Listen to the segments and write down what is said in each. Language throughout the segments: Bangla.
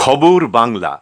খবর বাংলা।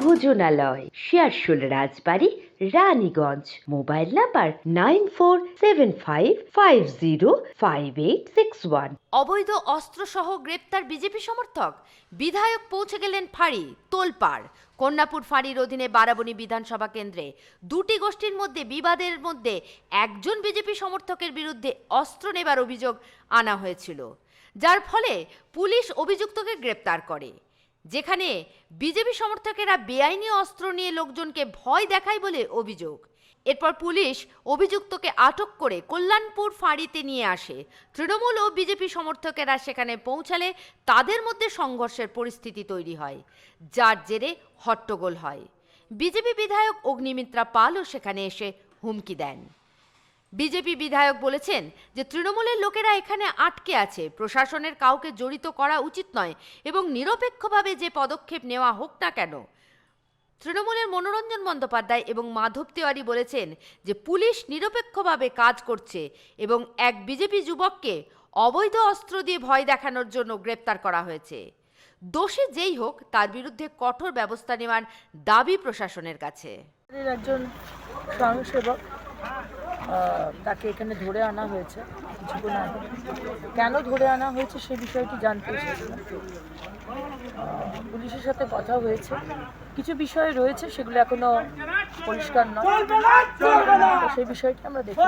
ভোজনালয়, শেয়ারশোল রাজবাড়ি, রানীগঞ্জ। Mobile number 9475505861। অবৈধ অস্ত্রসহ গ্রেপ্তার বিজেপি সমর্থক, বিধায়ক পৌঁছে গেলেন ফাঁড়ি, তোলপাড়। কন্যাপুর ফাঁড়ির অধীনে বারাবণী বিধানসভা কেন্দ্রে দুটি গোষ্ঠীর মধ্যে বিবাদের মধ্যে একজন বিজেপি সমর্থকের বিরুদ্ধে অস্ত্র নেবার অভিযোগ আনা হয়েছিল, যার ফলে পুলিশ অভিযুক্তকে গ্রেপ্তার করে। যেখানে বিজেপি সমর্থকেরা বেআইনি অস্ত্র নিয়ে লোকজনকে ভয় দেখায় বলে অভিযোগ। এরপর পুলিশ অভিযুক্তকে আটক করে কল্যাণপুর ফাঁড়িতে নিয়ে আসে। তৃণমূল ও বিজেপি সমর্থকেরা সেখানে পৌঁছালে তাদের মধ্যে সংঘর্ষের পরিস্থিতি তৈরি হয়, যার জেরে হট্টগোল হয়। বিজেপি বিধায়ক অগ্নিমিত্রা পালও সেখানে এসে হুমকি দেন। বিজেপি বিধায়ক বলেছেন যে তৃণমূলের লোকেরা এখানে আটকে আছে, প্রশাসনের কাউকে জড়িত করা উচিত নয় এবং নিরপেক্ষভাবে যে পদক্ষেপ নেওয়া হোক না কেন। তৃণমূলের মনোরঞ্জন বন্দ্যোপাধ্যায় এবং মাধব তেওয়ারি বলেছেন যে পুলিশ নিরপেক্ষভাবে কাজ করছে এবং এক বিজেপি যুবককে অবৈধ অস্ত্র দিয়ে ভয় দেখানোর জন্য গ্রেপ্তার করা হয়েছে। দোষী যেই হোক তার বিরুদ্ধে কঠোর ব্যবস্থা নেওয়ার দাবি প্রশাসনের কাছে। একজন স্বয়ংসেবক, তাকে এখানে ধরে আনা হয়েছে কিছুক্ষণ আগে। কেন ধরে আনা হয়েছে সে বিষয়টি জানতে এসেছিলাম। পুলিশের সাথে কথা হয়েছে, কিছু বিষয় রয়েছে সেগুলো এখনো পরিষ্কার নয়, তো সেই বিষয়টি আমরা দেখে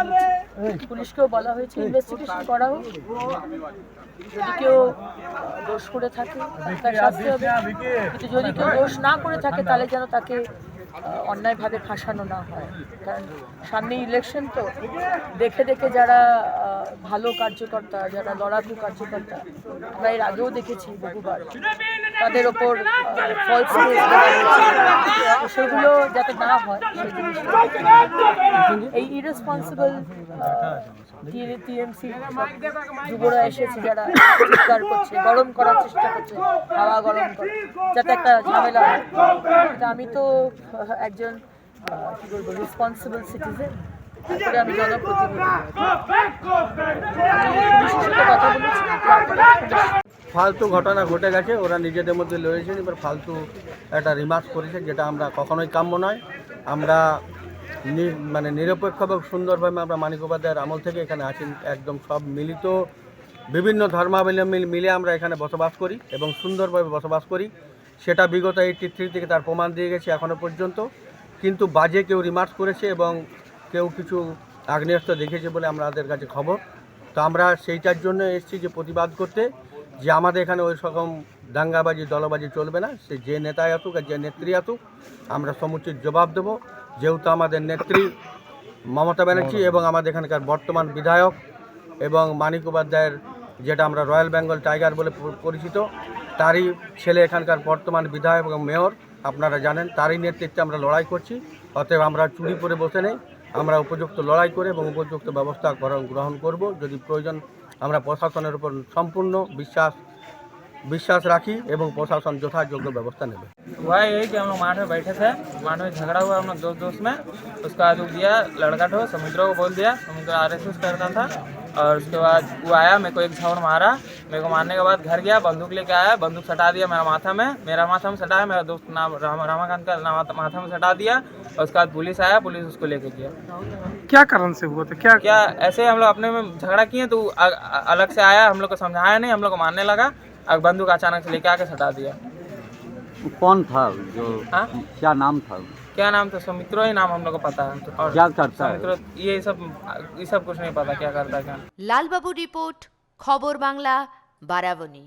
নিচ্ছি। পুলিশকেও বলা হয়েছে ইনভেস্টিগেশন করা হোক, যদি কেউ দোষ করে থাকে তার শাস্তি হবে, কিন্তু যদি কেউ দোষ না করে থাকে তাহলে যেন তাকে অন্যায়ভাবে ফাঁসানো না হয়। কারণ সামনে ইলেকশন, তো দেখে দেখে যারা ভালো কার্যকর্তা, যারা লড়াকু কার্যকর্তা, আমরা এর আগেও দেখেছি বহুবার, তাদের ওপর ফলস কেস দেওয়া হয়েছে, সেগুলো যাতে না হয় সেই জিনিসটা। এই ইরেসপন্সিবল টিএমসি যুবরা এসেছে যারা চিৎকার করছে, গরম করার চেষ্টা করছে, হাওয়া গরম করে, যাতে একটা ঝামেলা হয়। আমি তো একজন কি বলবো রেসপন্সিবল সিটিজেন, তারপরে আমি জনপ্রতিনিধি, পুলিশের সাথে কথা বলেছি। ফালতু ঘটনা ঘটে গেছে, ওরা নিজেদের মধ্যে লড়েছেন, এবার ফালতু একটা রিমার্ক করেছে, যেটা আমরা কখনোই কাম্য নয়। আমরা মানে নিরপেক্ষভাবে সুন্দরভাবে আমরা মানিক উপাধ্যায়ের আমল থেকে এখানে আছি, একদম সব মিলিত বিভিন্ন ধর্মাবলম্বী মিলে আমরা এখানে বসবাস করি এবং সুন্দরভাবে বসবাস করি। সেটা বিগত 83 থেকে তার প্রমাণ দিয়ে গেছে এখনও পর্যন্ত। কিন্তু বাজে কেউ রিমার্ক করেছে এবং কেউ কিছু আগ্নেয়াস্ত্র দেখেছে বলে আমাদের কাছে খবর। তো আমরা সেইটার জন্য এসেছি যে প্রতিবাদ করতে, যে আমাদের এখানে ওই রকম দাঙ্গাবাজি দলবাজি চলবে না। সে যে নেতাই আসুক আর যে নেত্রী আসুক, আমরা সমুচিত জবাব দেবো। যেহেতু আমাদের নেত্রী মমতা ব্যানার্জি এবং আমাদের এখানকার বর্তমান বিধায়ক এবং মানিক উপাধ্যায়ের, যেটা আমরা রয়্যাল বেঙ্গল টাইগার বলে পরিচিত, তারই ছেলে এখানকার বর্তমান বিধায়ক এবং মেয়র, আপনারা জানেন, তারই নেতৃত্বে আমরা লড়াই করছি। অতএব আমরা চুরি করে বসে নেই, আমরা উপযুক্ত লড়াই করে এবং উপযুক্ত ব্যবস্থা গ্রহণ করব। যদি প্রয়োজন আমরা প্রশাসনের উপর সম্পূর্ণ বিশ্বাস রাখি এবং প্রशासन যথাযোग्य व्यवस्था नेবে। हुआ यही कि हम लोग माठ में बैठे थे, माठ में झगड़ा हुआ हम लोग दोस्त में। उसका बाद दिया लड़का ठो समुद्र को बोल दिया, समुद्र RSS करता था। और उसके बाद वो आया, मेरे को एक झाड़ मारा, मेरे को मारने के बाद घर गया, बंदूक लेके आया, बंदूक सटा दिया मेरा माथा में सटाया, मेरा दोस्त नाम रामाकांत का माथा में सटा दिया। और उसके बाद पुलिस आया, पुलिस उसको लेके गया। क्या कारण से हुआ था? क्या ऐसे हम लोग अपने में झगड़ा किए, तो अलग से आया, हम लोग को समझाया नहीं, हम लोग को मारने लगा, और बंदूक अचानक से लेके आके सटा दिया। कौन था जो? हाँ? क्या नाम था? क्या नाम था? सुमित्रो ही नाम हम लोग को पता है। और क्या करता है? सुमित्रो ये सब कुछ नहीं पता क्या करता है क्या। লালবাবু রিপোর্ট, খবর বাংলা, বারাবণী।